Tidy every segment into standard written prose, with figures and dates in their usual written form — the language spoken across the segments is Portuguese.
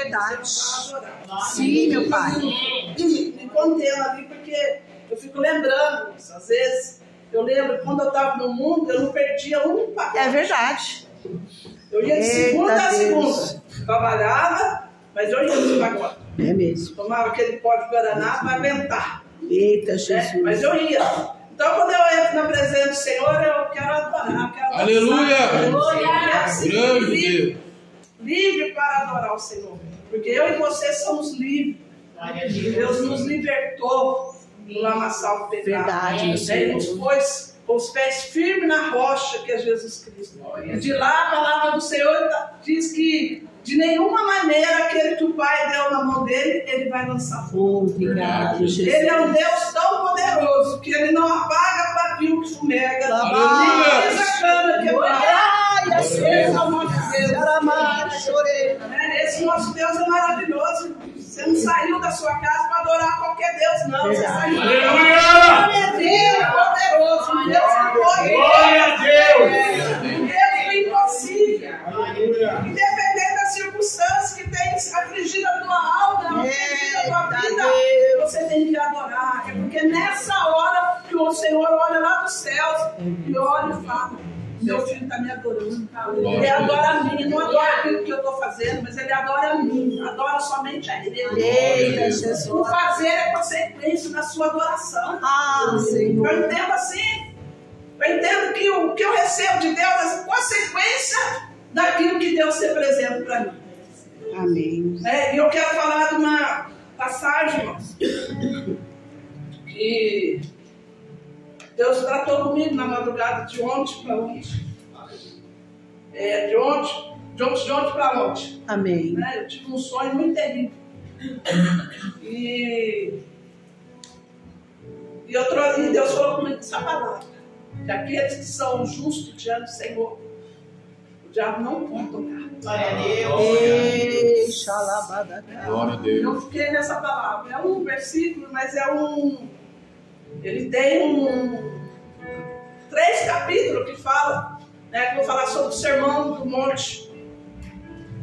verdade. Sim, meu pai. Me contendo ali, porque eu fico lembrando, às vezes, eu lembro quando eu estava no mundo, eu não perdia um pacote. É verdade. Eu ia de segunda a segunda. Trabalhava, mas eu ia nos pacotes. É mesmo. Tomava aquele pó de Guaraná para aguentar. Eita, Jesus. Mas eu ia. Então, quando eu entro na presença do Senhor, eu quero adorar. Aleluia! Aleluia! Livre para adorar o Senhor. Porque eu e você somos livres. Deus nos libertou do lamaçal do pecado. Verdade, meu Senhor. Ele nos pôs com os pés firmes na rocha que é Jesus Cristo. E de lá a palavra do Senhor diz que de nenhuma maneira aquele que o Pai deu na mão dele, ele vai lançar fogo. Obrigado, Jesus. Ele é um Deus tão poderoso que ele não apaga pavio que fumega. Aleluia! Nem a cana quebrada. Esse é o nosso Deus. Esse nosso Deus é maravilhoso. Você não saiu da sua casa para adorar qualquer Deus, não. Você saiu. Aleluia! Deus é poderoso. Deus é poderoso. Glória a Deus! Deus é impossível. Aleluia! Independente das circunstâncias que tem afligido a tua alma, afligido a tua vida, você tem que adorar. É porque nessa hora que o Senhor olha lá dos céus e olha e fala: meu filho está me adorando. Ele adora a mim, não adora aquilo que eu estou fazendo, mas ele adora a mim, adora somente a ele. Eita, Jesus. O fazer é consequência da sua adoração. Senhor. Eu entendo assim. Eu entendo que o que eu recebo de Deus é consequência daquilo que Deus representa para mim. Amém. E eu quero falar de uma passagem, irmãos, que Deus tratou comigo na madrugada de ontem para ontem. De ontem para ontem. Amém. Eu tive um sonho muito terrível. E Deus falou comigo essa palavra: que aqueles que são justos diante do Senhor, o diabo não pode tocar. Glória a Deus. Eu fiquei nessa palavra. É um versículo, mas ele tem 3 capítulos que fala, que vou falar sobre o Sermão do Monte.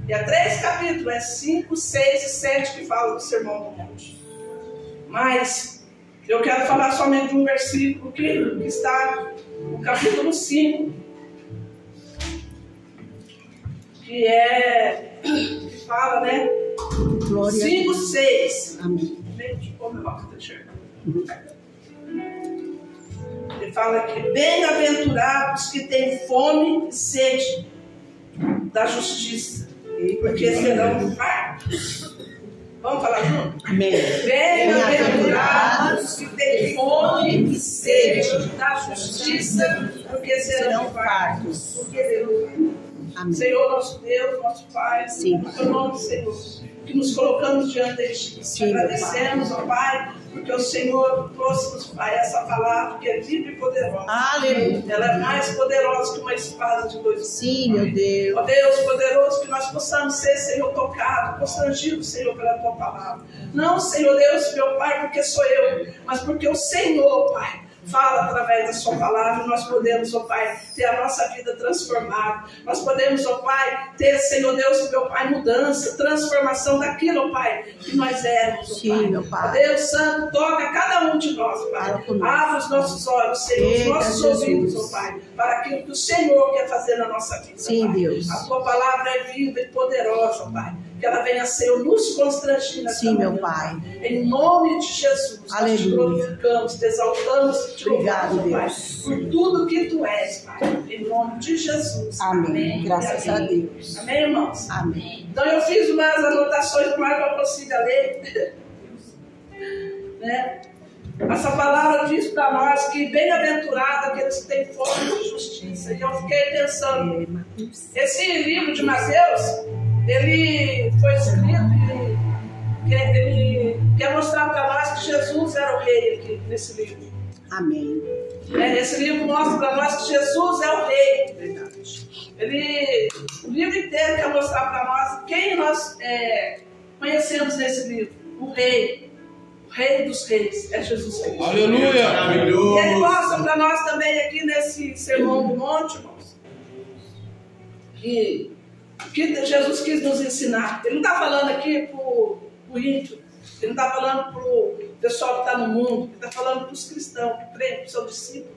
E há 3 capítulos, 5, 6 e 7 que falam do Sermão do Monte. Mas eu quero falar somente de um versículo que está no capítulo 5, que fala, 5, 6. Amém. Ele fala que bem-aventurados que têm fome e sede da justiça, porque serão fartos. Vamos falar junto? Amém. Bem-aventurados que têm fome e sede da justiça, porque serão fartos. Amém. Senhor, nosso Deus, nosso Pai, Sim. em teu nome, Senhor, que nos colocamos diante de Ti. Sim, agradecemos, ó Pai, porque o Senhor trouxe-nos, Pai, essa palavra que é viva e poderosa. Aleluia. Ela é mais poderosa que uma espada de 2 gumes. Sim, meu Deus. Ó Deus poderoso, que nós possamos ser, Senhor, tocados, constrangidos, Senhor, pela Tua palavra. Não, Senhor Deus, meu Pai, porque sou eu, mas porque o Senhor, Pai, fala através da sua palavra e nós podemos, ó Pai, ter a nossa vida transformada. Nós podemos, ó Pai, ter, Senhor Deus, meu Pai, mudança, transformação daquilo, ó Pai, que nós éramos, ó Sim, Pai. meu Pai. Ó Deus Santo, toca cada um de nós, Pai. Abre os nossos olhos, Senhor, os nossos ouvidos, ó Pai, para aquilo que o Senhor quer fazer na nossa vida. Sim, Pai. Deus. A tua palavra é viva e poderosa, ó Pai. Que ela venha, Senhor, nos constrangir nessa Sim, meu manhã. Pai. Em nome de Jesus, Aleluia. nós te glorificamos, te exaltamos, te Obrigado, louvamos, Pai, Deus. por tudo que Tu és, Pai. Em nome de Jesus. Amém. Graças a Amém. Deus. Amém, irmãos? Amém. Então eu fiz umas anotações mais que eu consiga ler. Essa palavra diz para nós que bem-aventurado aqueles que têm fome de justiça. E eu fiquei pensando, esse livro de Mateus, ele foi escrito e ele quer mostrar para nós que Jesus era o rei aqui nesse livro. Amém. Esse livro mostra para nós que Jesus é o rei. Verdade. O livro inteiro quer mostrar para nós quem nós conhecemos nesse livro. O rei dos reis, é Jesus Cristo. Aleluia! E ele mostra para nós também aqui nesse Sermão do Monte, irmãos, que O que Jesus quis nos ensinar. Ele não está falando aqui para o ímpio. Ele não está falando para o pessoal que está no mundo. Ele está falando para os cristãos, que creem, para os seus discípulos.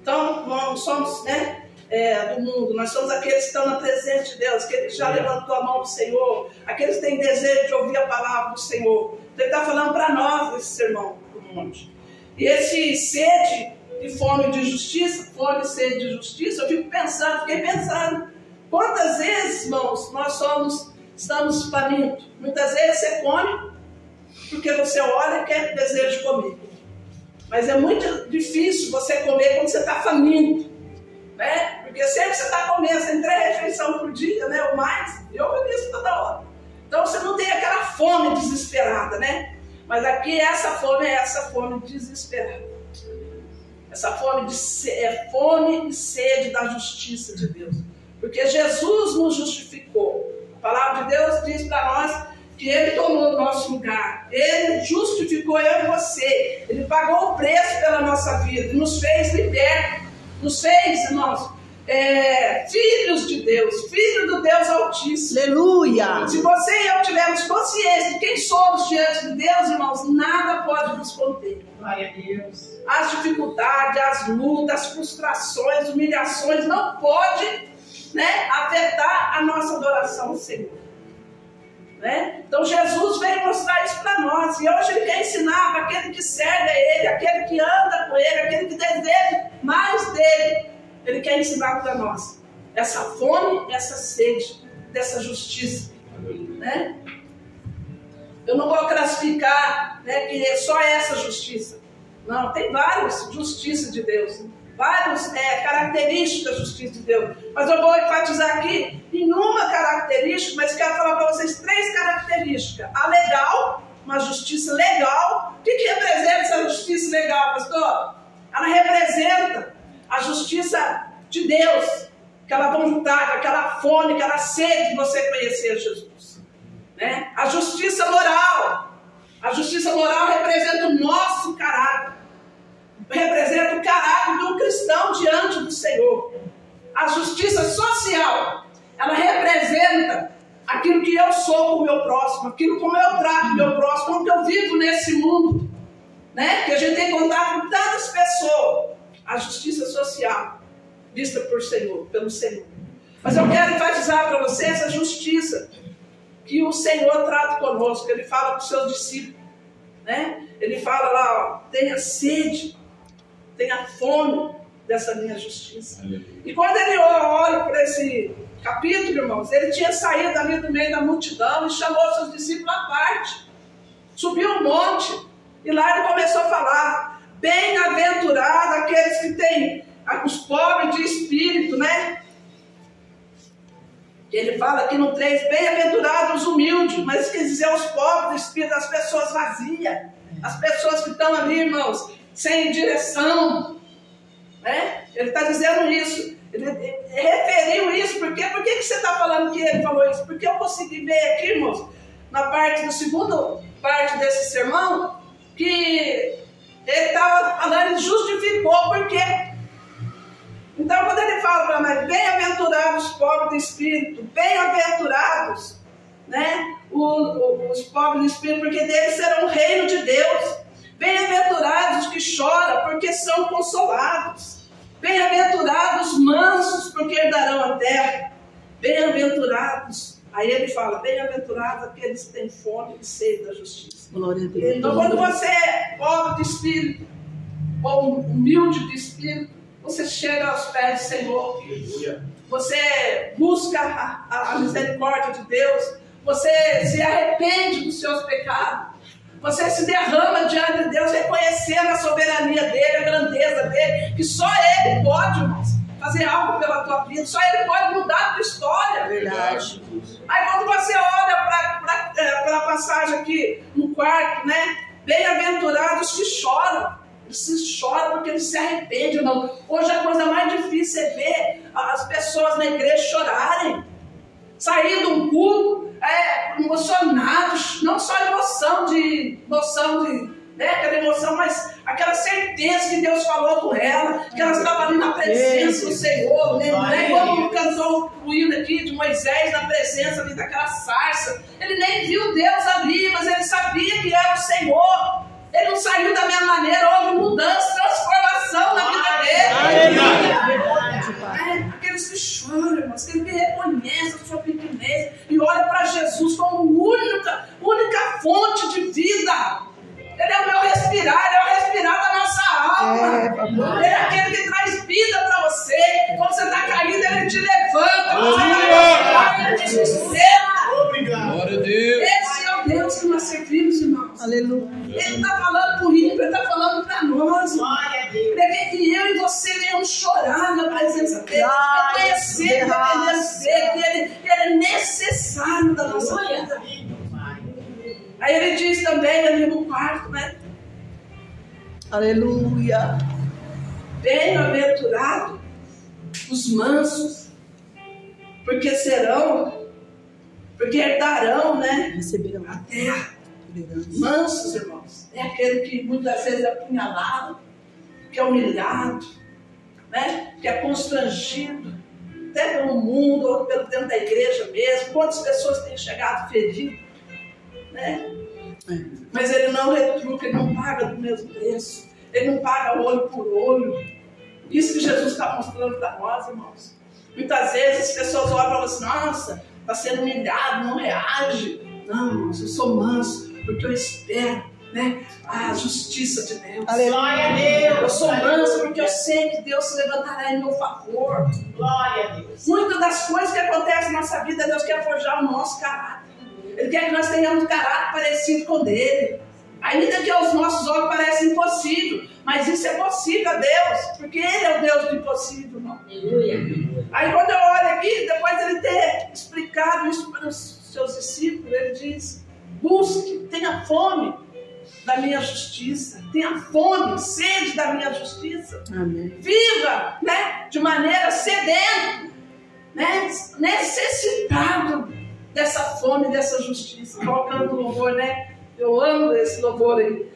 Então, nós não somos do mundo. Nós somos aqueles que estão na presença de Deus. Aqueles que já levantou a mão do Senhor. Aqueles que têm desejo de ouvir a palavra do Senhor. Então, ele está falando para nós esse sermão do monte. E esse sede e fome de justiça, fome e sede de justiça, eu fiquei pensando, quantas vezes, irmãos, nós estamos famintos? Muitas vezes você come, porque você olha e quer desejo de comer. Mas é muito difícil você comer quando você está faminto, né? Porque sempre você está comendo, você tem 3 refeições por dia, né? Ou mais, eu como isso toda hora. Então você não tem aquela fome desesperada, né? Mas aqui essa fome desesperada. Essa fome fome e sede da justiça de Deus. Porque Jesus nos justificou. A palavra de Deus diz para nós que Ele tomou o nosso lugar. Ele justificou eu e você. Ele pagou o preço pela nossa vida. Nos fez libertos. Nos fez, irmãos, filhos de Deus. Filho do Deus Altíssimo. Aleluia! Se você e eu tivermos consciência de quem somos diante de Deus, irmãos, nada pode nos conter. Glória a Deus. As dificuldades, as lutas, as frustrações, humilhações, não pode, né, afetar a nossa adoração ao Senhor. Né? Então Jesus veio mostrar isso para nós. E hoje Ele quer ensinar para aquele que serve a Ele, aquele que anda com Ele, aquele que deseja mais dEle. Ele quer ensinar para nós essa fome, essa sede, dessa justiça. Né? Eu não vou classificar, né, que é só essa justiça. Não, tem várias justiças de Deus. Várias características da justiça de Deus. Mas eu vou enfatizar aqui em uma característica, mas quero falar para vocês 3 características. A legal, uma justiça legal. O que representa essa justiça legal, pastor? Ela representa a justiça de Deus. Aquela vontade, aquela fome, aquela sede de você conhecer Jesus. Né? A justiça moral. A justiça moral representa o nosso caráter. Representa o caráter de um cristão diante do Senhor. A justiça social, ela representa aquilo que eu sou com o meu próximo, aquilo como eu trato o meu próximo, como que eu vivo nesse mundo, né? Que a gente tem contato com tantas pessoas. A justiça social, vista pelo Senhor. Mas eu quero enfatizar para você essa justiça que o Senhor trata conosco. Ele fala para os seus discípulos, né? Ele fala lá, ó, tenha sede, tenha fome dessa minha justiça. E quando ele olha para esse capítulo, irmãos, ele tinha saído ali do meio da multidão e chamou seus discípulos à parte. Subiu um monte e lá ele começou a falar: bem-aventurado aqueles que têm os pobres de espírito, né? Ele fala aqui no 3, bem-aventurados os humildes, mas quer dizer os pobres de espírito, as pessoas vazias, as pessoas que estão ali, irmãos, sem direção, né? Ele está dizendo isso, ele referiu isso. Por que você está falando que ele falou isso? Porque eu consegui ver aqui, irmãos, na parte do segundo parte desse sermão, que ele estava falando, ele justificou por quê. Então, quando ele fala para nós, bem-aventurados os pobres de espírito, bem-aventurados, né, os pobres de espírito, porque deles serão o reino de Deus. Bem-aventurados os que choram, porque são consolados. Bem-aventurados os mansos, porque herdarão a terra. Bem-aventurados, aí ele fala, bem-aventurados aqueles que têm fome e sede da justiça. Glória a Deus. Então, quando você é pobre de espírito, ou humilde de espírito, você chega aos pés do Senhor. Você busca a misericórdia de Deus. Você se arrepende dos seus pecados. Você se derrama diante de Deus, reconhecendo a soberania dEle, a grandeza dEle, que só Ele pode, irmãos, fazer algo pela tua vida. Só Ele pode mudar a tua história. Verdade. Aí quando você olha para a passagem aqui no quarto, né? Bem-aventurados que choram. Eles choram porque eles se arrependem. Não. Hoje a coisa mais difícil é ver as pessoas na igreja chorarem. Sair de um culto emocionados, não só emoção de né, aquela emoção, mas aquela certeza que Deus falou com ela, que ela estava ali na presença do Senhor, né? Como cantou o hino aqui de Moisés na presença ali daquela sarça. Ele nem viu Deus ali, mas ele sabia que era o Senhor. Ele não saiu da mesma maneira, houve mudança, transformação na vida dele. Aqueles que choram, irmãos, aqueles que reconhecem a sua pequenez e olham para Jesus como única fonte de vida. Ele é o meu respirar, ele é o respirar da nossa alma. Ele é aquele que traz vida para você. Quando você está caído, ele te levanta. Quando você está caído, ele te sustenta. Obrigado. Glória a Deus. Esse é o Deus que nós servimos, irmãos. Aleluia. Ele está falando por ímpio, ele está falando para nós. Ele quer que eu e você venhamos chorar na presença dele, reconhecer que dependemos dele, que ele é necessário da nossa vida. Aí ele diz também ali no quarto, né? Aleluia. Bem-aventurado os mansos, porque herdarão, né? Receberão a terra. Mansos, irmãos, é aquele que muitas vezes é apunhalado, que é humilhado, né? Que é constrangido, até pelo mundo, ou pelo dentro da igreja mesmo. Quantas pessoas têm chegado feridas, né? Mas ele não retruca, ele não paga do mesmo preço, ele não paga olho por olho. Isso que Jesus está mostrando para nós, irmãos. Muitas vezes as pessoas olham para você, nossa, está sendo humilhado, não reage. Não, irmãos, eu sou manso, porque eu espero, né, a justiça de Deus. Aleluia a Deus. Eu sou manso porque eu sei que Deus se levantará em meu favor. Glória a Deus. Muitas das coisas que acontecem na nossa vida, Deus quer forjar o nosso caráter. Ele quer que nós tenhamos um caráter parecido com o dele. Ainda que aos nossos olhos pareça impossível, mas isso é possível a Deus, porque Ele é o Deus do impossível, irmão. Aí quando eu olho aqui, depois de ele ter explicado isso para os seus discípulos, ele diz: busque, tenha fome da minha justiça, tenha fome, sede da minha justiça. Amém. Viva, né, de maneira sedento, né, necessitado dessa fome, dessa justiça. Colocando o louvor, né? Eu amo esse louvor aí.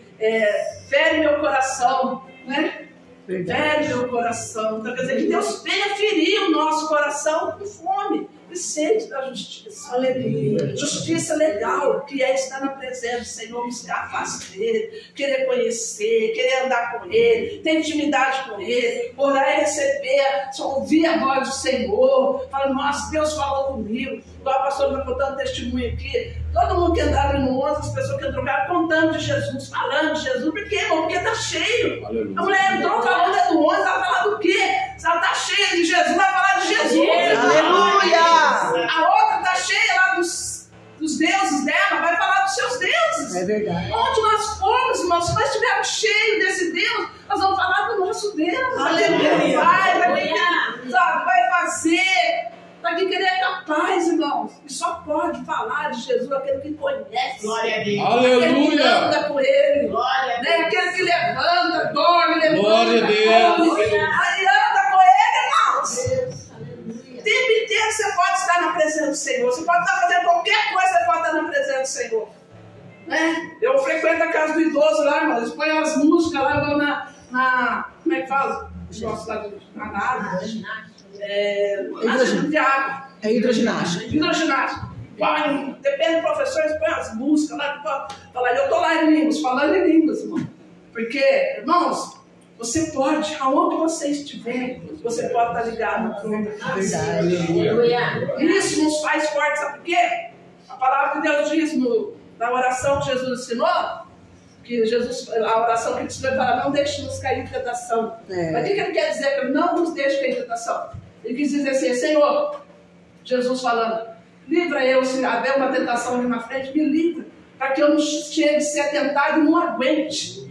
Fere meu coração, né? Fere meu coração. Então quer dizer que Deus venha ferir o nosso coração com fome e sede da justiça. Aleluia. Justiça legal, que é estar na presença do Senhor, buscar a face dele, querer conhecer, querer andar com ele, ter intimidade com ele, orar e receber, só ouvir a voz do Senhor, falar, nossa, Deus falou comigo. Igual a pastora está contando testemunho aqui, todo mundo que andava no 11, as pessoas que entraram contando de Jesus, falando de Jesus, por quê, irmão? Porque está cheio. Aleluia. A mulher entrou falando do 11, ela vai falar do quê? Se ela está cheia de Jesus, vai falar de Jesus. Aleluia. A outra está cheia lá dos deuses dela, vai falar dos seus deuses. É verdade. Onde nós formos, irmãos, se nós estivermos cheios desse Deus, nós vamos falar do nosso Deus. Aleluia. Vai fazer. Aquele que ele é capaz, irmãos. E só pode falar de Jesus aquele que conhece. Glória a Deus. Aleluia. Aquele que anda com ele. Glória a Né? Aquele que levanta, dorme, levanta. Glória a Deus. Aí anda com ele, irmãos. O tempo inteiro você pode estar na presença do Senhor. Você pode estar fazendo qualquer coisa, você pode estar na presença do Senhor. Né? Eu frequento a casa do idoso lá, irmãos. Eles põem as músicas lá, vão na como é que fala? Gosto lá na nave. De água. É hidroginástica. Hidroginástica. Depende do professor, eles põem as músicas lá. Eu estou lá em línguas, falando em línguas, irmão. Porque, irmãos, você pode, aonde você estiver, você pode estar ligado no trono da graça. Verdade. Isso nos faz fortes, sabe por quê? A palavra de Deus diz na oração que Jesus ensinou, que Jesus, a oração que ele ensinou, ele fala, não deixe-nos cair em tentação. Mas o que ele quer dizer? Que não nos deixe cair em tentação. Ele quis dizer assim, Senhor, Jesus falando, livra eu, se haver uma tentação ali na frente, me livra, para que eu não chegue a ser tentado e não aguente.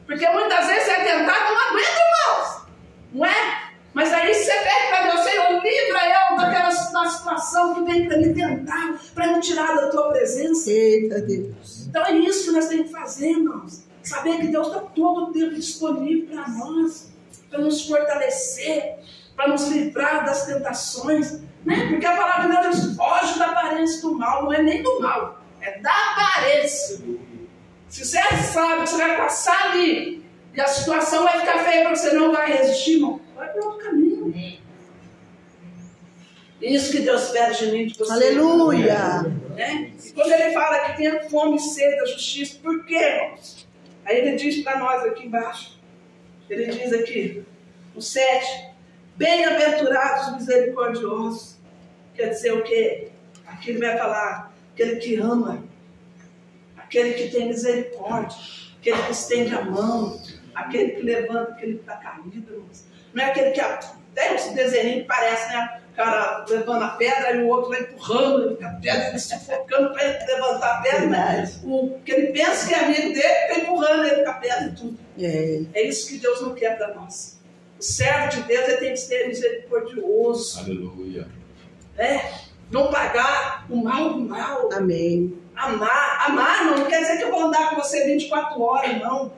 Porque muitas vezes você é tentado e não aguenta, irmãos. Não é? Mas aí você pede para Deus, Senhor, livra eu daquela situação que vem para me tentar, para me tirar da tua presença. Eita Deus. Então é isso que nós temos que fazer, irmãos. Saber que Deus está todo o tempo disponível para nós, para nos fortalecer, para nos livrar das tentações, né? Porque a palavra de Deus diz, foge da aparência do mal, não é nem do mal, é da aparência. Se você sabe que você vai passar ali e a situação vai ficar feia para você, não vai resistir, irmão, vai para outro caminho. Isso que Deus pede de mim, de você. Aleluia. Né? E quando ele fala que tem fome e sede da justiça, por quê, irmãos? Aí ele diz para nós aqui embaixo, ele diz aqui, no 7, bem-aventurados misericordiosos. Quer dizer o quê? Aqui ele vai falar, aquele que ama, aquele que tem misericórdia, aquele que estende a mão, aquele que levanta aquele que está caído, irmãos. Não é aquele que tem esse desenho que parece, né? O cara levando a pedra e o outro lá empurrando a pedra, ele se focando para ele levantar a pedra. Mas que ele pensa que é amigo dele, está empurrando ele com a pedra e tudo. É isso que Deus não quer para nós. O servo de Deus ele tem que ser misericordioso. Aleluia. Não pagar o mal do mal. Amém. Amar não quer dizer que eu vou andar com você 24 horas, não.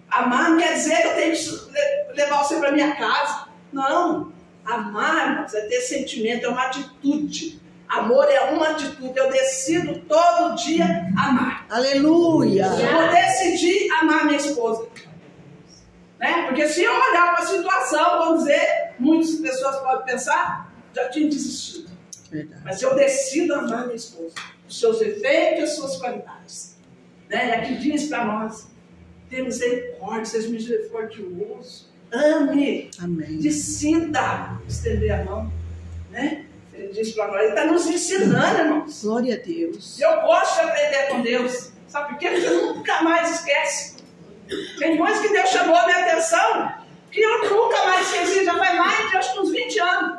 Amar não quer dizer que eu tenho que levar você para minha casa. Não. Amar, irmãos, é ter sentimento, é uma atitude. Amor é uma atitude. Eu decido todo dia amar. Aleluia. Eu vou decidir amar minha esposa. Né? Porque se eu olhar para a situação, vamos dizer, muitas pessoas podem pensar, já tinha desistido. Verdade. Mas eu decido amar minha esposa. Os seus efeitos e as suas qualidades. Né? E aqui diz para nós, tenha misericórdia, seja misericordioso. Ame, amém. Decida estender a mão, né? Ele diz para nós, ele está nos ensinando, irmãos. Glória a Deus. Eu gosto de aprender com Deus, sabe por quê? Porque eu nunca mais esquece. Tem coisas que Deus chamou a minha atenção, que eu nunca mais esqueci, já vai mais de acho que uns 20 anos.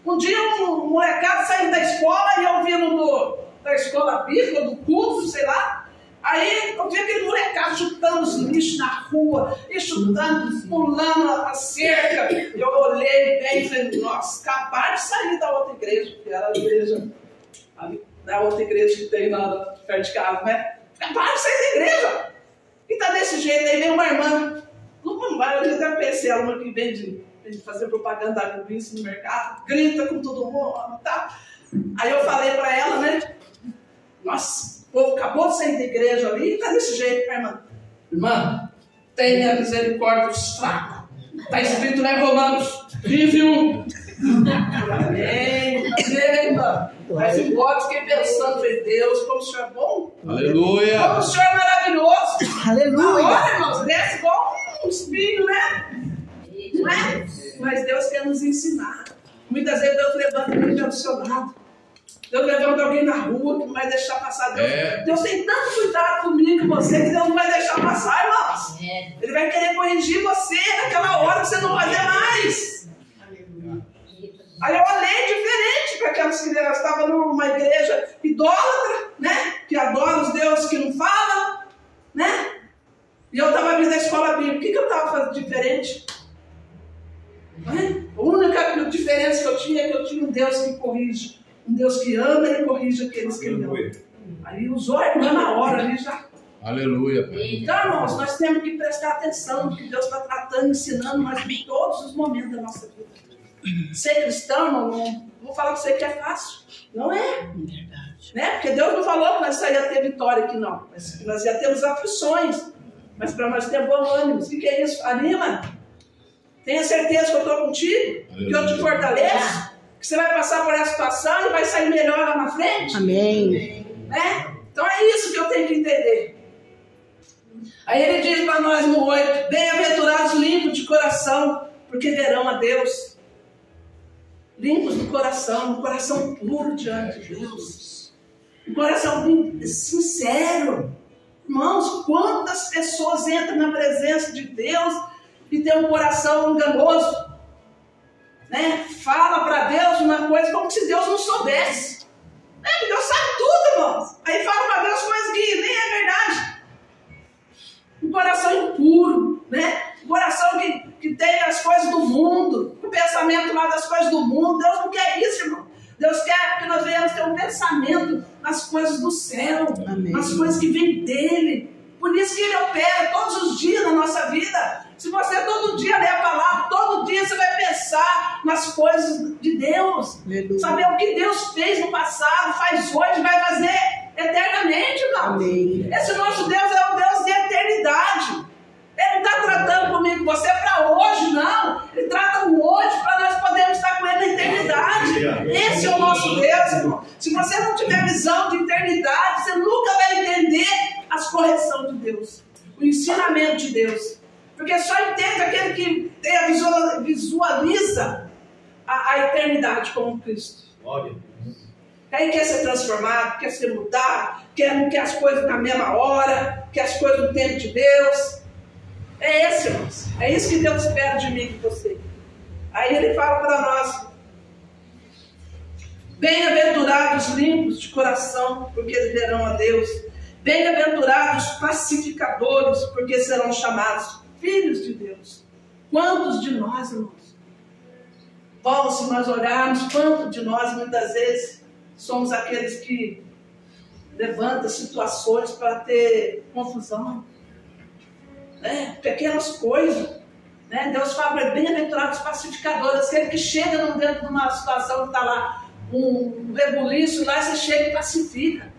Um dia um molecado saiu da escola e eu vindo da escola bíblica, do culto, sei lá. Aí eu vi aquele molecado chutando os lixos na rua, e chutando, pulando a cerca. Eu olhei bem e falei, nossa, acabaram de sair da outra igreja, que era a igreja, ali, da outra igreja que tem lá perto de casa, né? Acabaram de sair da igreja. E tá desse jeito, aí vem uma irmã, não vai, eu já pensei, ela uma que vem de fazer propaganda da Greenpeace no mercado, grita com todo mundo, tá? Aí eu falei para ela, né? Nossa, o povo acabou de sair da igreja ali e está desse jeito, irmã. Irmã, tenha misericórdia dos fracos. Está escrito lá em Romanos, vive. Amém, irmã. Mas embora fiquei pensando, falei, Deus, como o Senhor é bom. Aleluia. Como o Senhor é maravilhoso. Aleluia. Agora, irmãos, desce igual um espinho, né? Não é? Mas Deus quer nos ensinar. Muitas vezes Deus levanta alguém do seu lado. Deus levanta alguém na rua que não vai deixar passar. Deus tem tanto cuidado comigo e com você que Deus não vai deixar passar, irmãos. Ele vai querer corrigir você naquela hora que você não vai fazer mais. Aí eu olhei diferente para aquelas que estavam numa igreja idólatra, né? Que adora os deuses que não falam, né? E eu estava vindo da escola bíblica. O que eu estava fazendo diferente? A única diferença que eu tinha é que eu tinha um Deus que corrige. Um Deus que ama e corrige aqueles que não. Aí usou a irmã na hora ali já. Aleluia. Então, irmãos, nós temos que prestar atenção no que Deus está tratando, ensinando nós em todos os momentos da nossa vida. Ser cristão, não vou falar para você que é fácil. Não é. Verdade. Né? Porque Deus não falou que nós só ia ter vitória aqui, não. Mas nós ia ter aflições. Mas para nós ter bom ânimo. O que é isso? Anima. Tenha certeza que eu estou contigo. Aleluia. Que eu te fortaleço. Que você vai passar por essa situação e vai sair melhor lá na frente. Amém. Né? Então é isso que eu tenho que entender. Aí ele diz para nós no 8, bem-aventurados limpos de coração, porque verão a Deus. Limpos do coração, um coração puro diante de Deus. Um coração sincero. Irmãos, quantas pessoas entram na presença de Deus e tem um coração enganoso. Né? Fala para Deus uma coisa como se Deus não soubesse. Né? Deus sabe tudo, irmãos. Aí fala para Deus coisas que nem é verdade. Um coração impuro, né? Um coração que tem as coisas do mundo, o pensamento lá das coisas do mundo. Deus não quer isso, irmão. Deus quer que nós venhamos ter um pensamento nas coisas do céu, amém, nas coisas que vêm dele. Por isso que ele opera todos os dias na nossa vida. Se você todo dia ler a palavra, todo dia você vai pensar nas coisas de Deus. Aleluia. Saber o que Deus fez no passado, faz hoje, vai fazer eternamente, irmão. Amém. Esse nosso Deus Deus, o ensinamento de Deus. Porque só entende aquele que visualiza a eternidade como Cristo. Glória. Aí quer ser transformado, quer ser mudado, quer as coisas na mesma hora, quer as coisas no tempo de Deus. É esse, irmãos. É isso que Deus espera de mim e de você. Aí ele fala para nós: bem-aventurados limpos de coração, porque eles verão a Deus. Bem-aventurados pacificadores, porque serão chamados filhos de Deus. Quantos de nós, irmãos? Bom, se nós olharmos, quantos de nós muitas vezes somos aqueles que levantam situações para ter confusão, né? Pequenas coisas, né? Deus fala: bem-aventurados pacificadores, aquele que chega dentro de uma situação que está lá um rebuliço, lá você chega e pacifica.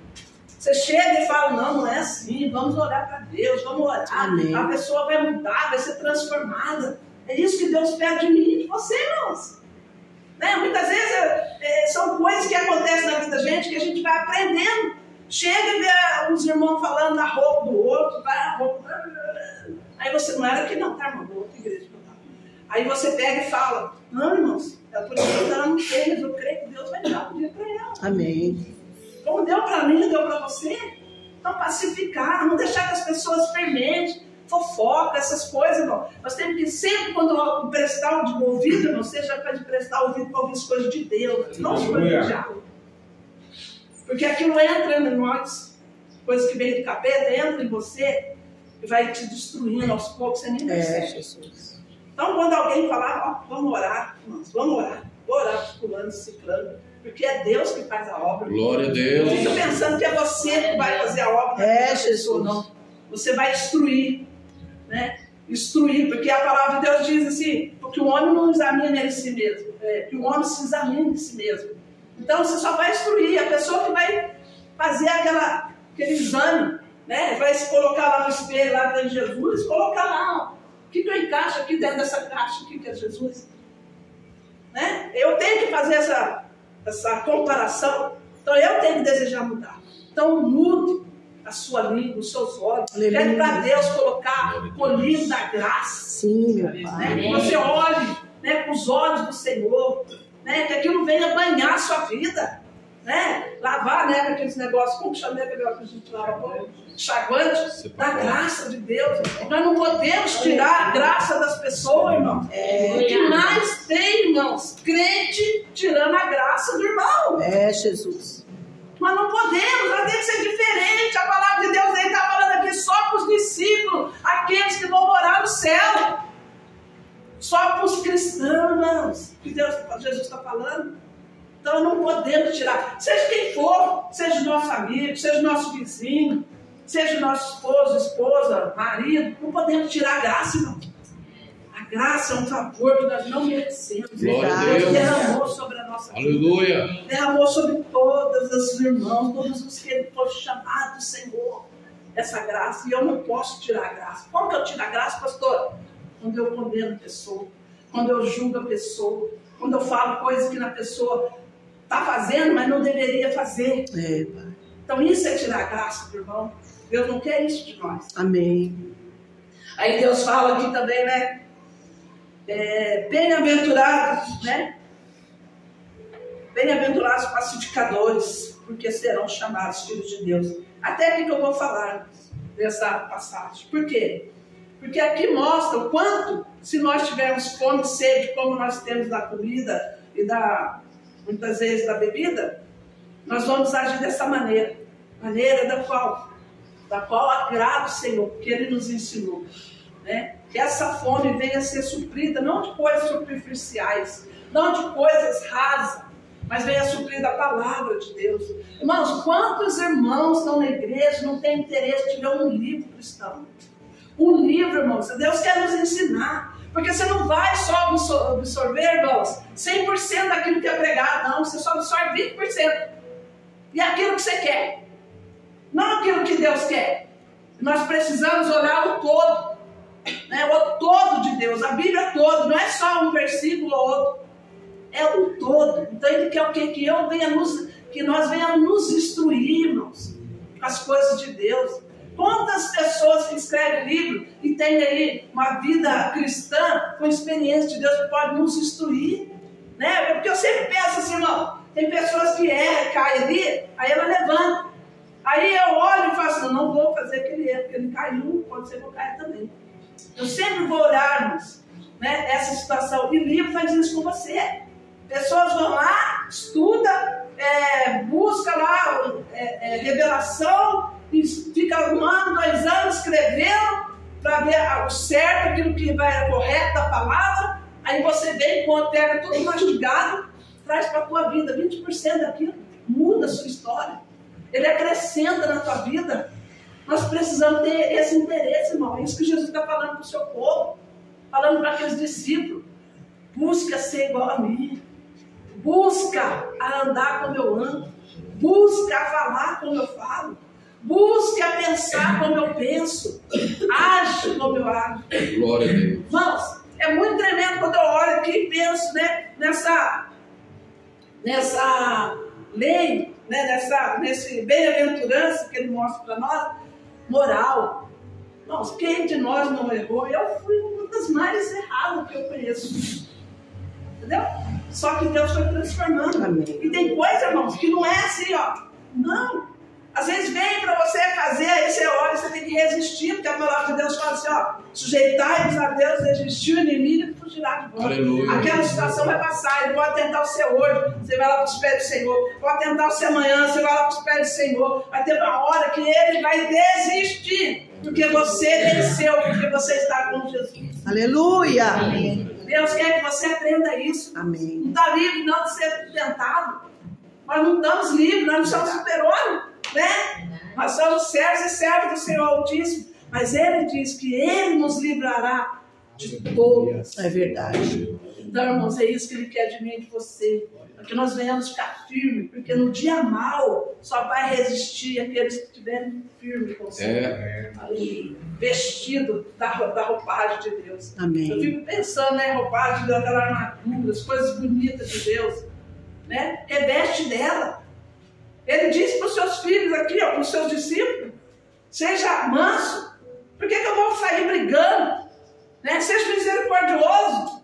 Você chega e fala: não é assim, vamos orar para Deus, vamos orar. Amém. A pessoa vai mudar, vai ser transformada. É isso que Deus pede de mim e de você, irmãos. Né? Muitas vezes são coisas que acontecem na vida da gente que a gente vai aprendendo. Chega e vê os irmãos falando na roupa do outro, aí você não era aqui não, tá, irmão? Outra igreja. Aí você pega e fala: não, irmãos, por enquanto ela não tem, mas eu creio que Deus vai dar um dia para ela. Amém. Como deu para mim, deu para você. Então, pacificar, não deixar que as pessoas fermentem, fofoca, essas coisas, irmão. Nós temos que sempre, quando prestar o ouvido, irmão, seja para prestar o ouvido para ouvir as coisas de Deus, não as coisas do diabo. Porque aquilo entra em nós, coisas que vem do capeta, entra em você e vai te destruindo aos poucos, você nem percebe. Então, quando alguém falar: ó, vamos orar, irmãos, vamos orar, vou orar para fulano, ciclano, porque é Deus que faz a obra. Glória a Deus. Não fica pensando que é você que vai fazer a obra. Jesus. Não. Você vai instruir, né? Instruir, porque a palavra de Deus diz assim: porque o homem não examina ele si mesmo, que o homem se examina em si mesmo. Então você só vai instruir a pessoa que vai fazer aquele exame, né? Vai se colocar lá no espelho, lá dentro de Jesus, colocar lá, ó, o que eu encaixo aqui dentro dessa caixa, o que é Jesus, né? Eu tenho que fazer essa comparação. Então eu tenho que desejar mudar. Então mude a sua língua, os seus olhos. Pede para Deus colocar o colírio da graça. Sim, meu Pai. Né? Que você olhe, né, com os olhos do Senhor, né? Que aquilo venha banhar a sua vida, né? Lavar, né, aqueles negócios, como chama aquele negócio que a gente lava? Chaguante, da graça de Deus. Nós não podemos tirar a graça das pessoas, irmão. O que mais tem, irmãos? Crente tirando a graça do irmão. Jesus. Mas não podemos, nós temos que ser diferente. A palavra de Deus está falando aqui só para os discípulos, aqueles que vão morar no céu. Só para os cristãos, irmãos, que Jesus está falando. Então não podemos tirar, seja quem for, seja o nosso amigo, seja o nosso vizinho, seja o nosso esposo, esposa, marido, não podemos tirar a graça, não. A graça é um favor que nós não merecemos. Glória a Deus. Derramou sobre a nossa vida. Aleluia. Derramou sobre todos os irmãos, todos os que foram chamados, Senhor, essa graça. E eu não posso tirar a graça. Como que eu tiro a graça, pastor? Quando eu condeno a pessoa, quando eu julgo a pessoa, quando eu falo coisas que a pessoa está fazendo, mas não deveria fazer. Então isso é tirar a graça do irmão. Deus não quer isso de nós. Amém. Aí Deus fala aqui também, né? Bem-aventurados, né? Bem-aventurados pacificadores, porque serão chamados filhos de Deus. Até aqui que eu vou falar dessa passagem. Por quê? Porque aqui mostra o quanto, se nós tivermos fome e sede, como nós temos da comida e muitas vezes da bebida, nós vamos agir dessa maneira. Maneira da qual agrada o Senhor, porque Ele nos ensinou. Né? Que essa fome venha a ser suprida, não de coisas superficiais, não de coisas rasas, mas venha a suprir da palavra de Deus. Irmãos, quantos irmãos estão na igreja não têm interesse de ler um livro cristão? Um livro, irmãos, Deus quer nos ensinar. Porque você não vai só absorver, irmãos, 100% daquilo que é pregado, não. Você só absorve 20%. E aquilo que você quer. Não aquilo que Deus quer. Nós precisamos olhar o todo. Né? O todo de Deus, a Bíblia toda. Não é só um versículo ou outro. É o todo. Então Ele quer o quê? Que nós venhamos nos instruir, irmãos, as coisas de Deus. Quantas pessoas que escrevem livro e têm aí uma vida cristã com experiência de Deus que pode nos instruir, né? Porque eu sempre penso assim, irmão, tem pessoas que erram, caem ali, aí ela levanta. Aí eu olho e falo assim, não vou fazer aquele erro, porque ele caiu, pode ser que eu caia também. Eu sempre vou olharmos, né, essa situação. E o livro faz isso com você. Pessoas vão lá, estudam, busca lá revelação, e fica 1 ano, 2 anos escrevendo para ver o certo, aquilo que vai correto da palavra. Aí você vem, pega tudo mastigado, traz para a tua vida 20% daquilo, muda a sua história. Ele acrescenta na tua vida. Nós precisamos ter esse interesse, irmão. É isso que Jesus está falando para o seu povo, falando para aqueles discípulos. Busca ser igual a mim. Busca a andar como eu ando. Busca a falar como eu falo. Busca a pensar como eu penso. Age como eu ajo. Glória a Deus. Irmãos, é muito tremendo quando eu olho aqui e penso, né, nessa lei, né, nesse bem-aventurança que ele mostra para nós, moral. Irmãos, quem de nós não errou? Eu fui uma das mais erradas que eu conheço. Entendeu? Só que Deus foi transformando. Amém. E tem coisa, irmãos, que não é assim, ó. Não. Às vezes vem para você fazer, aí você olha, você tem que resistir, porque a palavra de Deus fala assim, ó, sujeitai-vos a Deus, resistir o inimigo e fugirá de vós. Aleluia. Aquela situação vai passar, ele pode tentar o seu hoje, você vai lá para os pés do Senhor, pode tentar o seu amanhã, você vai lá para os pés do Senhor, vai ter uma hora que ele vai desistir, porque você venceu, porque você está com Jesus. Aleluia. Amém. Deus quer que você aprenda isso. Amém. Não está livre não de ser tentado. Nós não estamos livres, nós não somos super-homens, né? Nós somos servos e servos do Senhor Altíssimo. Mas Ele diz que Ele nos livrará de todas. É verdade. Então, irmãos, é isso que Ele quer de mim e de você. Para que nós venhamos ficar firmes. Porque no dia mal só vai resistir aqueles que estiverem firmes com o Senhor. Ali, vestido da roupagem de Deus. Amém. Eu fico pensando, né? Roupagem de Deus, aquela armadura, as coisas bonitas de Deus. Né? Reveste dela. Ele disse para os seus filhos aqui, para os seus discípulos, seja manso. Por que eu vou sair brigando? Né? Seja misericordioso.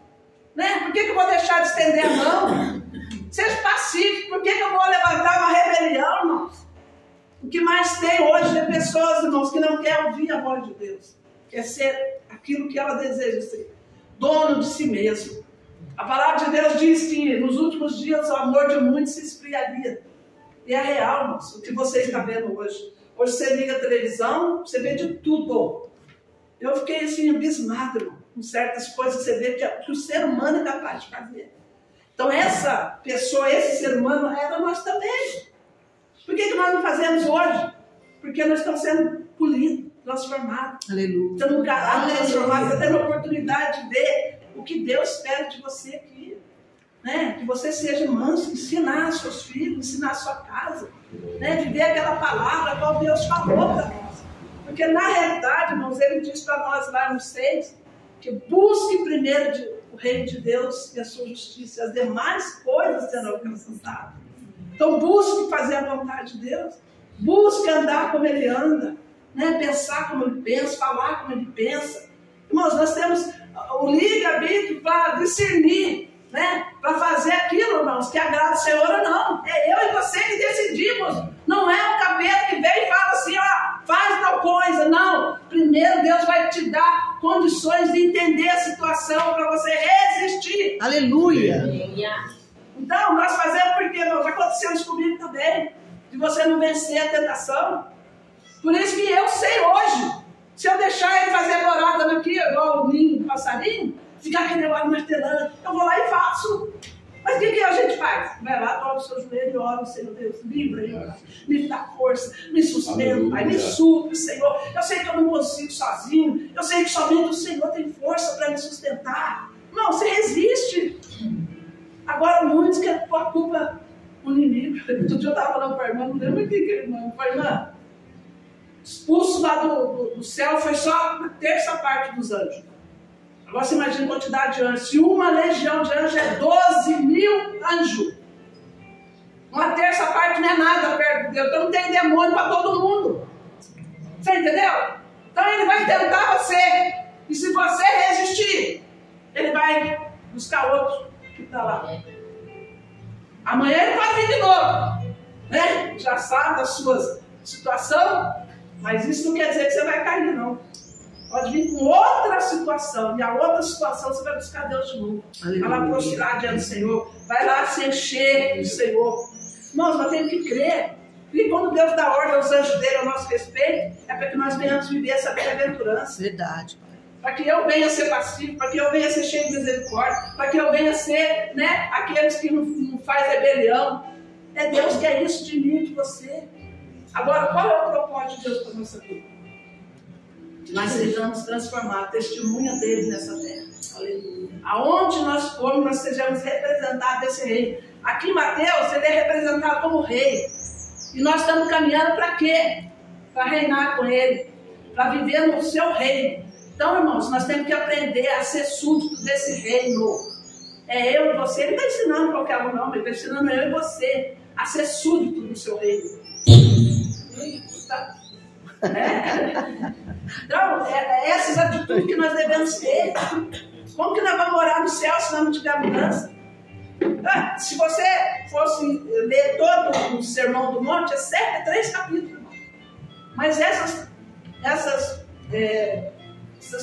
Né? Por que eu vou deixar de estender a mão? Seja pacífico. Por que eu vou levantar uma rebelião, irmãos? O que mais tem hoje é pessoas, irmãos, que não querem ouvir a voz de Deus. Quer ser aquilo que ela deseja ser. Dono de si mesmo. A palavra de Deus diz que nos últimos dias o amor de muitos se esfriaria. E é real, irmãos, o que você está vendo hoje. Hoje você liga a televisão, você vê de tudo. Eu fiquei assim, abismado, irmão, com certas coisas que você vê que o ser humano é capaz de fazer. Então essa pessoa, esse ser humano, era nós também. Por que nós não fazemos hoje? Porque nós estamos sendo polidos, transformados. Aleluia. Tendo um caráter transformado, tendo a oportunidade de ver o que Deus espera de você aqui. Né? Que você seja manso, ensinar seus filhos, ensinar a sua casa, né? Viver aquela palavra qual Deus falou para nós. Porque na realidade, irmãos, Ele diz para nós lá no 6, que busque primeiro o reino de Deus e a sua justiça, e as demais coisas serão acrescentadas. Então busque fazer a vontade de Deus, busque andar como Ele anda, né? Pensar como Ele pensa, falar como Ele pensa. Irmãos, nós temos o livre-arbítrio para discernir, né? Para fazer aquilo, irmãos, que agrada o Senhor ou não. É eu e você que decidimos. Não é o capeta que vem e fala assim, ó, faz tal coisa. Não. Primeiro Deus vai te dar condições de entender a situação para você resistir. Aleluia. Então, nós fazemos porque não vai acontecer isso comigo também. De você não vencer a tentação. Por isso que eu sei hoje. Se eu deixar ele fazer morada aqui, igual o ninho do passarinho, ficar aquele negócio martelando, eu vou lá e faço. Mas o que a gente faz? Vai lá, dobra o seu joelho e ora, Senhor Deus, livra aí, me dá força, me sustenta, Pai, me supre, Senhor. Eu sei que eu não consigo sozinho, eu sei que somente o Senhor tem força para me sustentar. Não, você resiste. Agora, muitos que a culpa do inimigo. Outro dia eu estava falando para a irmã, não lembro o que a irmã falou, irmã, expulso lá do céu foi só a terça parte dos anjos. Agora você imagina a quantidade de anjos. Se uma legião de anjos é 12.000 anjos. Uma terça parte não é nada perto de Deus. Então não tem demônio para todo mundo. Você entendeu? Então ele vai tentar você. E se você resistir, ele vai buscar outro que está lá. Amanhã ele pode vir de novo. Né? Já sabe da sua situação, mas isso não quer dizer que você vai cair, não. Pode vir com outra situação, e a outra situação você vai buscar Deus de novo. Vai lá prostrar diante do Senhor, vai lá se encher do Senhor. Nós temos que crer. E quando Deus dá ordem aos anjos dele ao nosso respeito, é para que nós venhamos viver essa bem-aventurança. Verdade. Para que eu venha ser passivo, para que eu venha ser cheio de misericórdia, para que eu venha ser, né, aqueles que não fazem rebelião. É Deus que é isso de mim e de você. Agora, qual é o propósito de Deus para a nossa vida? Que nós sejamos transformados, testemunha dele nessa terra. Aleluia. Aonde nós formos, nós sejamos representados desse rei. Aqui em Mateus, ele é representado como rei. E nós estamos caminhando para quê? Para reinar com ele, para viver no seu reino. Então, irmãos, nós temos que aprender a ser súdito desse reino. É eu e você. Ele não está ensinando qualquer um, não. Ele está ensinando eu e você a ser súdito do seu reino. Tá? Então, essas atitudes que nós devemos ter. Como que nós vamos morar no céu se nós não tivermos mudança? Se você fosse ler todo o Sermão do Monte, é 3 capítulos, irmão. Mas essas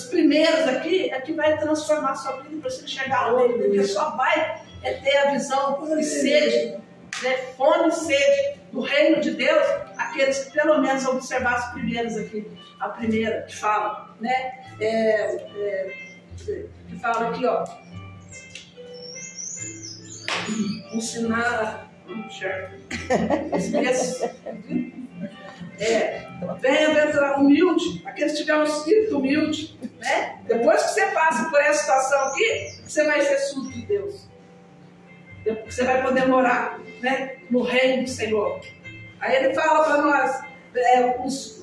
primeiras aqui é que vai transformar a sua vida para você chegar lá. Porque só vai ter a visão e sede, fome e sede do reino de Deus, aqueles que pelo menos observar as primeiras aqui. A primeira que fala, né? Que fala aqui, ó. Ensinar. Bem-aventurado humilde, aqueles que tiverem um espírito humilde, né? Depois que você passa por essa situação aqui, você vai ser súdito de Deus. Você vai poder morar, né, no reino do Senhor. Aí ele fala para nós, os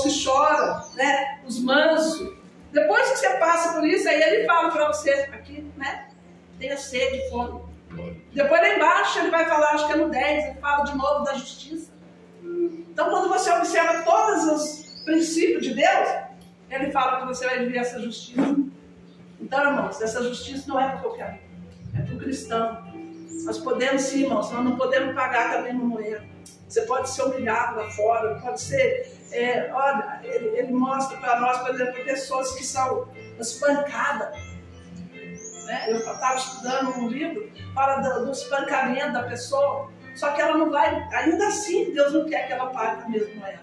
que choram, né, os mansos. Depois que você passa por isso, aí ele fala para você aqui, né? Tenha sede e fome. Depois lá embaixo ele vai falar, acho que é no 10, ele fala de novo da justiça. Então quando você observa todos os princípios de Deus, ele fala que você vai viver essa justiça. Então, irmãos, essa justiça não é para qualquer um, é para o cristão. Nós podemos sim, irmãos, nós não podemos pagar também no moeda. Você pode ser humilhado lá fora, pode ser... olha, ele mostra para nós, por exemplo, pessoas que são espancadas. Né? Eu estava estudando um livro, fala do espancamento da pessoa, só que ela não vai, ainda assim, Deus não quer que ela pague a mesma moeda.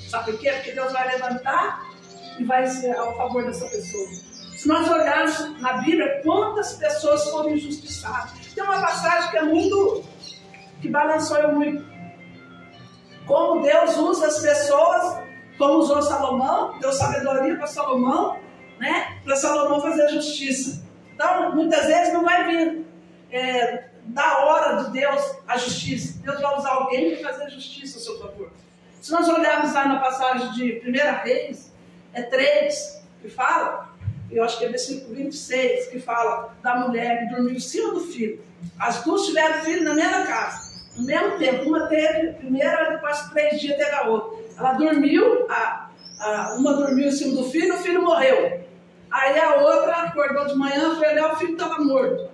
Sabe por quê? Porque Deus vai levantar e vai ser ao favor dessa pessoa. Se nós olharmos na Bíblia, quantas pessoas foram injustiçadas. Tem uma passagem que balançou eu muito. Como Deus usa as pessoas, como usou Salomão, deu sabedoria para Salomão, né? Para Salomão fazer justiça. Então, muitas vezes não vai vir da hora de Deus a justiça. Deus vai usar alguém para fazer justiça a seu favor. Se nós olharmos lá na passagem de 1 Reis, 3, que fala, eu acho que é versículo 26, que fala da mulher que dormiu em cima do filho. As duas tiveram filho na mesma casa, no mesmo tempo. Uma teve primeiro, depois de 3 dias teve a outra. Ela dormiu, uma dormiu em cima do filho, o filho morreu. Aí a outra acordou de manhã, foi olhar, o filho estava morto.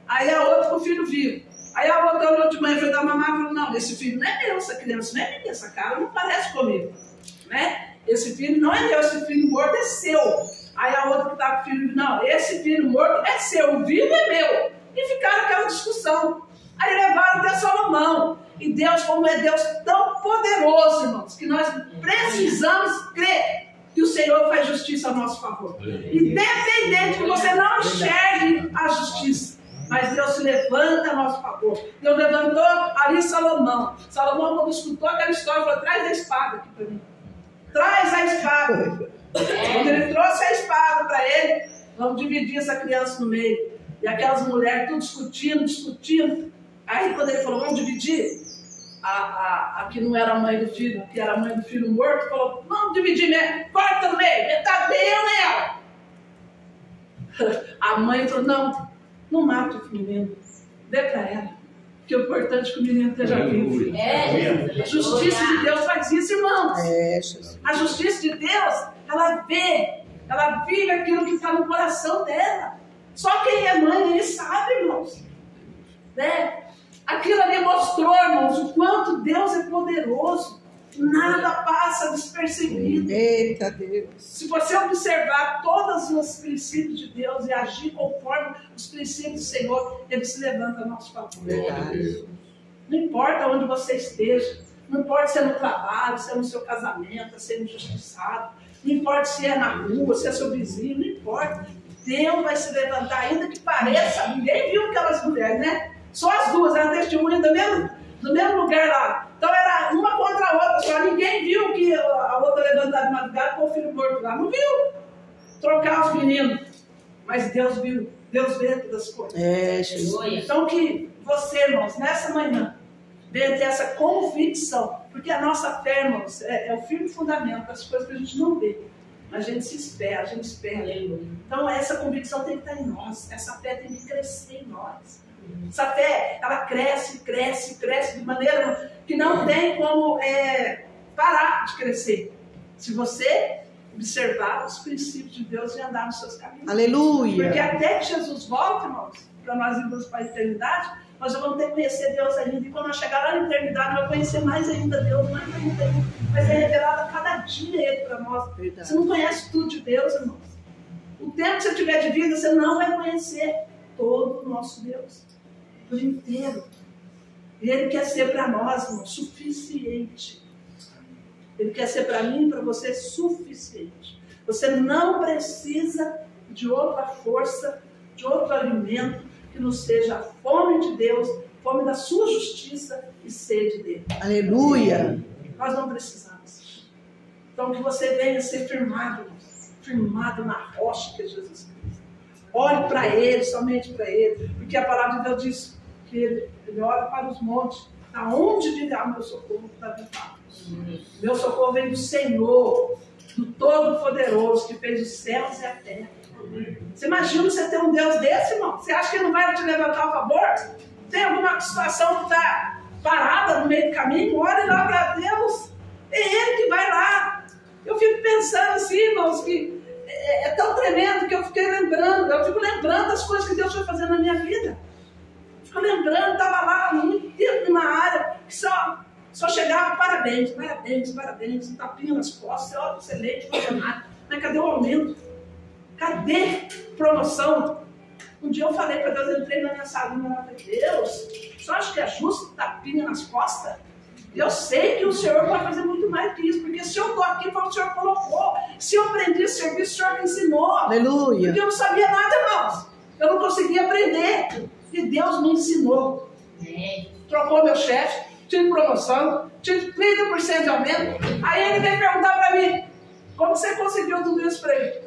Aí a outra com o filho vivo. Aí a outra olhou de manhã, foi dar mamar e falou, não, esse filho não é meu, essa criança não é minha, essa cara não parece comigo. Né? Esse filho não é meu, esse filho morto é seu. Aí a outra que estava com o filho, não, esse filho morto é seu, o vivo é meu. E ficaram aquela discussão. Aí levaram até Salomão. E Deus, como é Deus tão poderoso, irmãos, que nós precisamos crer que o Senhor faz justiça a nosso favor. Independente que você não enxergue a justiça, mas Deus se levanta a nosso favor. Deus levantou ali Salomão. Salomão, quando escutou aquela história, falou, traz a espada aqui para mim. Traz a espada. Quando ele trouxe a espada para ele, vamos dividir essa criança no meio. E aquelas mulheres tudo discutindo. Aí quando ele falou, vamos dividir, a que não era a mãe do filho, que era a mãe do filho morto, falou, vamos dividir, né? Corta no meio, metade eu nela. A mãe falou, não mata o filho mesmo, dê para ela. Porque o importante é que o menino esteja vivo. A justiça de Deus faz isso, irmãos. A justiça de Deus, ela vive aquilo que está no coração dela. Só quem é mãe aí sabe, irmãos. Né? Aquilo ali mostrou, irmãos, o quanto Deus é poderoso. Nada passa despercebido. Eita Deus. Se você observar todos os princípios de Deus e agir conforme os princípios do Senhor, Ele se levanta a nosso favor. Verdade. Não importa onde você esteja, não importa se é no trabalho, se é no seu casamento, se é injustiçado, não importa se é na rua, se é seu vizinho, não importa. Deus vai se levantar, ainda que pareça. Ninguém viu aquelas mulheres, né? Só as duas, eram testemunhas do mesmo lugar lá. Então era uma contra a outra, só ninguém viu que a outra levantada de madrugada com o filho morto lá. Não viu trocar os meninos. Mas Deus viu. Deus vê todas as coisas. Então que você, irmãos, nessa manhã, venha ter essa convicção. Porque a nossa fé, irmãos, é o firme fundamento das coisas que a gente não vê. Mas a gente espera. Então essa convicção tem que estar em nós. Essa fé tem que crescer em nós. Essa fé, ela cresce de maneira que não tem como parar de crescer. Se você observar os princípios de Deus e andar nos seus caminhos. Aleluia! Porque até que Jesus volte, irmãos, para nós irmos para a eternidade, nós já vamos ter que conhecer Deus ainda. E quando nós chegar lá na eternidade, nós vamos conhecer mais ainda Deus, mais ainda. Vai ser revelado a cada dia Ele para nós. Verdade. Você não conhece tudo de Deus, irmãos. O tempo que você tiver de vida, você não vai conhecer todo o nosso Deus. Por inteiro. E Ele quer ser para nós, irmão, suficiente. Ele quer ser para mim e para você suficiente. Você não precisa de outra força, de outro alimento que não seja a fome de Deus, fome da sua justiça e sede dele. Aleluia! Nós não precisamos. Então que você venha ser firmado na rocha que é Jesus Cristo. Olhe para Ele, somente para Ele, porque a palavra de Deus diz que ele olha para os montes, aonde virá o meu socorro que está de fato. Meu socorro vem do Senhor, do Todo-Poderoso, que fez os céus e a terra. Você imagina você ter um Deus desse, irmão? Você acha que Ele não vai te levantar a favor? Tem alguma situação que está parada no meio do caminho? Olhe lá para Deus. É Ele que vai lá. Eu fico pensando assim, irmãos, que é tão tremendo que eu fico lembrando das coisas que Deus foi fazendo na minha vida. Fico lembrando, estava lá muito tempo numa área que só chegava parabéns, um tapinha nas costas, ó, excelente, funcionário. Mas cadê o aumento? Cadê promoção? Um dia eu falei para Deus, eu entrei na minha salinha lá, falei, Deus, só acho que é justo tapinha nas costas? Eu sei que o Senhor pode fazer muito mais que isso, porque se eu estou aqui, foi o Senhor colocou. Se eu aprendi esse serviço, o Senhor me ensinou. Aleluia! Porque eu não sabia nada, irmãos. Eu não conseguia aprender. E Deus me ensinou. Trocou meu chefe, tive promoção, tive 30% de aumento. Aí ele veio perguntar para mim, como você conseguiu tudo isso para ele?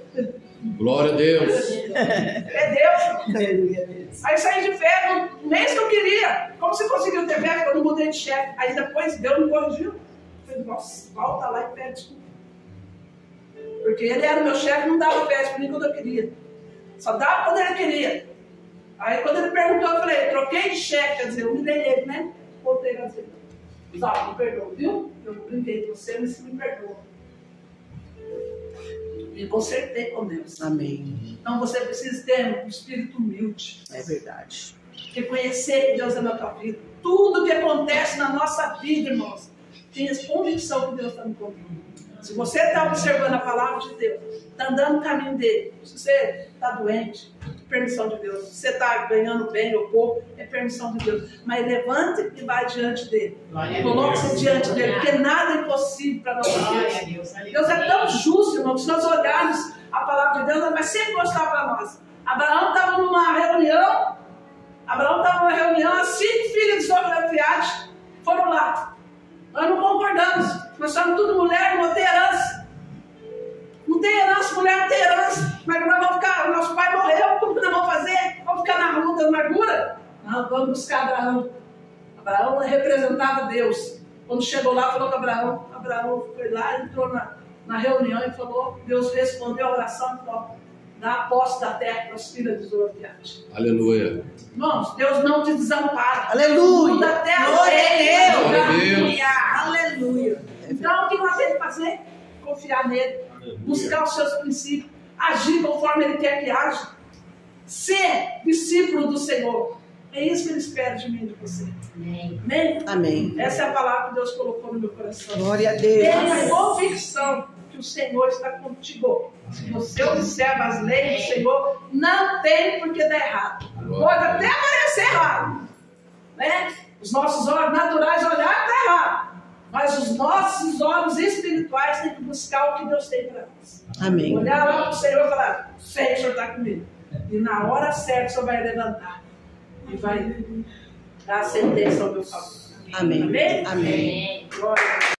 Glória a Deus. É Deus. Aí saí de férias, no mês que eu queria. Como você conseguiu ter férias? Eu não mudei de chefe. Aí depois Deus me corrigiu. Eu falei, nossa, volta lá e pede desculpa. Porque ele era o meu chefe, não dava férias para mim quando eu queria. Só dava quando ele queria. Aí quando ele perguntou, eu falei, troquei de chefe, quer dizer, eu me dei ele, né? Voltei a dizer, Só, me perdoa, viu? Eu brinquei com você, mas você me perdoa. E consertei com Deus. Amém. Então você precisa ter um espírito humilde. É verdade. Reconhecer que Deus é na tua vida. Tudo que acontece na nossa vida, irmãos, tenha convicção que Deus está no controle. Se você está observando a palavra de Deus, está andando no caminho dele, se você está doente, permissão de Deus. Se você está ganhando bem ou pouco, é permissão de Deus. Mas levante e vai diante dele. Coloque-se diante dele, porque nada é impossível para nós. Deus é tão justo, irmão, que se nós olharmos a palavra de Deus, ela vai sempre mostrar para nós. Abraão estava numa reunião, as 5 filhas de Zorobabel foram lá. Nós não concordamos. Nós somos tudo mulher, não tem herança. Não tem herança, mulher não tem herança. Mas nós vamos ficar, nosso pai morreu, como que nós vamos fazer? Vamos ficar na rua da amargura? Não, vamos buscar Abraão. Abraão representava Deus. Quando chegou lá, falou com Abraão. Abraão foi lá, entrou na reunião e falou, Deus respondeu a oração e falou, dar a posse da terra para os filhos de Zoroastriade. Aleluia. Irmãos, Deus não te desampara. Aleluia. Muda a terra. Glória a Deus. Aleluia. Aleluia. Então, o que nós temos que fazer? Confiar nele, buscar os seus princípios, agir conforme ele quer que haja, ser discípulo do Senhor. É isso que ele espera de mim e de você. Amém? Amém. Essa é a palavra que Deus colocou no meu coração. Glória a Deus. Tenha convicção que o Senhor está contigo. Se você observa as leis do Senhor, não tem por que dar errado. Pode até parecer errado, né? Os nossos olhos naturais olharam está errado. Mas os nossos olhos espirituais têm que buscar o que Deus tem para nós. Amém. Olhar lá para o Senhor e falar: Senhor, o Senhor está comigo. E na hora certa o Senhor vai levantar e vai dar a sentença ao meu favor. Amém. Amém? Amém. Glória a Deus.